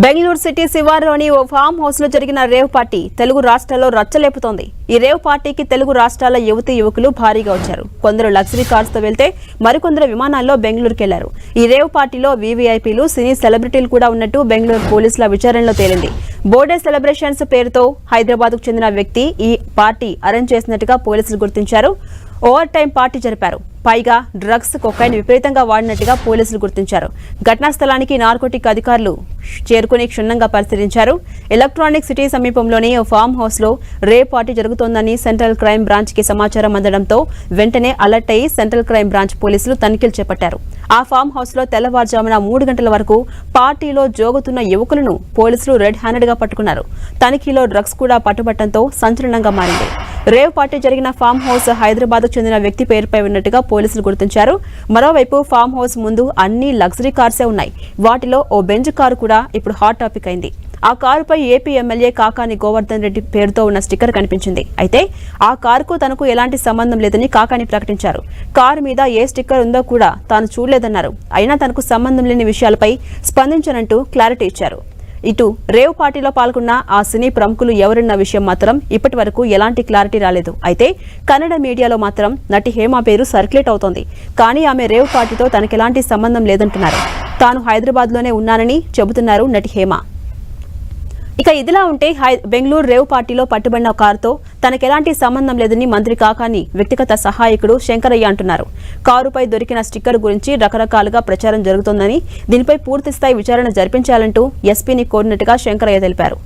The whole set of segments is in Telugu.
బెంగళూరు సిటీ శివారులోని ఓ ఫామ్ హౌస్ లో జరిగిన రేవ్ పార్టీ తెలుగు రాష్ట్రాల్లో రచ్చలేపుతోంది. ఈ రేవ్ పార్టీకి తెలుగు రాష్ట్రాల యువతీ యువకులు భారీగా వచ్చారు. కొందరు లగ్జరీ కార్స్ తో వెళ్తే మరికొందరు విమానాల్లో బెంగళూరుకి వెళ్లారు. ఈ రేవ్ పార్టీలో వీవీఐపీలు, సినీ సెలబ్రిటీలు కూడా ఉన్నట్టు బెంగళూరు పోలీసుల విచారణలో తేలింది. బర్త్డే సెలబ్రేషన్స్ పేరుతో హైదరాబాద్ కు చెందిన వ్యక్తి ఈ పార్టీ అరేంజ్ చేసినట్టుగా పోలీసులు గుర్తించారు. ఓవర్ టైం పార్టీ జరిపారు. పైగా డ్రగ్స్, కొకైన్ విపరీతంగా వాడినట్టుగా పోలీసులు గుర్తించారు. ఘటనా స్థలానికి నార్కోటిక్ అధికారులు చేరుకుని క్షుణ్ణంగా పరిశీలించారు. ఎలక్ట్రానిక్ సిటీ సమీపంలోని ఓ ఫామ్ హౌస్ లో రేప్ పార్టీ జరుగుతోందని సెంట్రల్ క్రైమ్ బ్రాంచ్ కి సమాచారం అందడంతో వెంటనే అలర్ట్ అయ్యి సెంట్రల్ క్రైమ్ బ్రాంచ్ పోలీసులు తనిఖీలు చేపట్టారు. ఆ ఫామ్ హౌస్ లో తెల్లవారుజామున 3 గంటల వరకు పార్టీలో జోగుతున్న యువకులను పోలీసులు రెడ్ హ్యాండెడ్ గా పట్టుకున్నారు. తనిఖీలో డ్రగ్స్ కూడా పట్టుబట్టడంతో సంచలనంగా మారింది. రేవ్ పార్టీ జరిగిన ఫామ్ హౌస్ హైదరాబాద్ కు చెందిన వ్యక్తి పేరుపై ఉన్నట్టుగా పోలీసులు గుర్తించారు. మరోవైపు ఫామ్ హౌస్ ముందు అన్ని లగ్జరీ కార్సే ఉన్నాయి. వాటిలో ఓ బెంజ్ కారు కూడా ఇప్పుడు హాట్ టాపిక్ అయింది. ఆ కారుపై ఏపీ ఎమ్మెల్యే కాకాని గోవర్ధన్ రెడ్డి పేరుతో ఉన్న స్టిక్కర్ కనిపించింది. అయితే ఆ కారుకు తనకు ఎలాంటి సంబంధం లేదని కాకాని ప్రకటించారు. కారు మీద ఏ స్టిక్కర్ ఉందో కూడా తాను చూడలేదన్నారు. అయినా తనకు సంబంధం లేని విషయాలపై స్పందించనంటూ క్లారిటీ ఇచ్చారు. ఇటు రేవ్ పార్టీలో పాల్గొన్న ఆ సినీ ప్రముఖులు ఎవరన్న విషయం మాత్రం ఇప్పటి వరకు ఎలాంటి క్లారిటీ రాలేదు. అయితే కన్నడ మీడియాలో మాత్రం నటి హేమ పేరు సర్క్యులేట్ అవుతోంది. కానీ ఆమె రేవ్ పార్టీతో తనకెలాంటి సంబంధం లేదంటున్నారు. తాను హైదరాబాద్ లోనే ఉన్నానని చెబుతున్నారు నటి హేమ. ఇక ఇదిలా ఉంటే బెంగళూరు రేవ్ పార్టీలో పట్టుబడిన కారుతో తనకెలాంటి సంబంధం లేదని మంత్రి కాకాని వ్యక్తిగత సహాయకుడు శంకరయ్య అంటున్నారు. కారుపై దొరికిన స్టిక్కర్ గురించి రకరకాలుగా ప్రచారం జరుగుతోందని, దీనిపై పూర్తిస్థాయి విచారణ జరిపించాలంటూ ఎస్పీని కోరినట్టుగా శంకరయ్య తెలిపారు.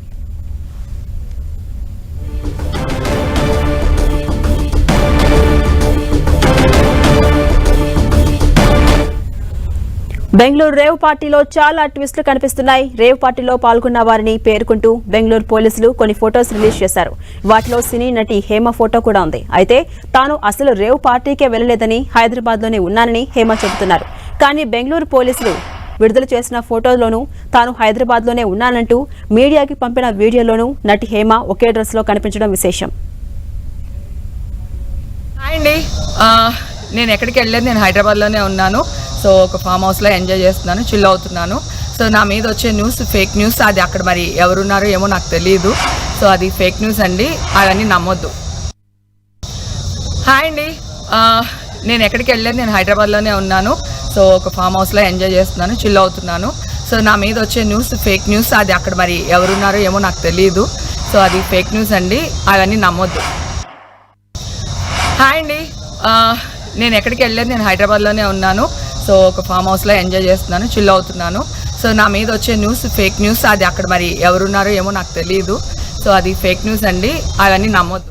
బెంగళూరు రేవ్ పార్టీలో చాలా ట్విస్టులు కనిపిస్తున్నాయి. రేవ్ పార్టీలో పాల్గొన్న వారిని పేర్కొంటూ బెంగళూరు పోలీసులు కొన్ని ఫొటోస్ రిలీజ్ చేశారు. వాటిలో సినీ నటి హేమ ఫోటో కూడా ఉంది. అయితే తాను అసలు రేవ్ పార్టీకే వెళ్లలేదని, హైదరాబాద్ లోనే ఉన్నానని హేమ చెబుతున్నారు. కానీ బెంగళూరు పోలీసులు విడుదల చేసిన ఫోటోలోనూ తాను హైదరాబాద్ లోనే ఉన్నానంటూ మీడియాకి పంపిన వీడియోలోనూ నటి హేమ ఒకే డ్రెస్ లో కనిపించడం విశేషం. నేను ఎక్కడికి వెళ్ళలేదు, నేను హైదరాబాద్లోనే ఉన్నాను. సో ఒక ఫామ్ హౌస్లో ఎంజాయ్ చేస్తున్నాను, చిల్ అవుతున్నాను. సో నా మీద వచ్చే న్యూస్ ఫేక్ న్యూస్. అది అక్కడ మరి ఎవరున్నారో ఏమో నాకు తెలియదు. సో అది ఫేక్ న్యూస్ అండి, అవన్నీ నమ్మొద్దు. హాయ్ అండి, నేను ఎక్కడికి వెళ్ళలేదు, నేను హైదరాబాద్లోనే ఉన్నాను. సో ఒక ఫామ్ హౌస్లో ఎంజాయ్ చేస్తున్నాను, చిల్ అవుతున్నాను. సో నా మీద వచ్చే న్యూస్ ఫేక్ న్యూస్. అది అక్కడ మరి ఎవరున్నారో ఏమో నాకు తెలియదు. సో అది ఫేక్ న్యూస్ అండి, అవన్నీ నమ్మొద్దు. హాయ్ అండి, నేను ఎక్కడికి వెళ్ళలేదు, నేను హైదరాబాద్లోనే ఉన్నాను. సో ఒక ఫామ్ హౌస్లో ఎంజాయ్ చేస్తున్నాను, చిల్ అవుతున్నాను. సో నా మీద వచ్చే న్యూస్ ఫేక్ న్యూస్. అది అక్కడ మరి ఎవరున్నారో ఏమో నాకు తెలియదు. సో అది ఫేక్ న్యూస్ అండి, అవన్నీ నమ్మొద్దు.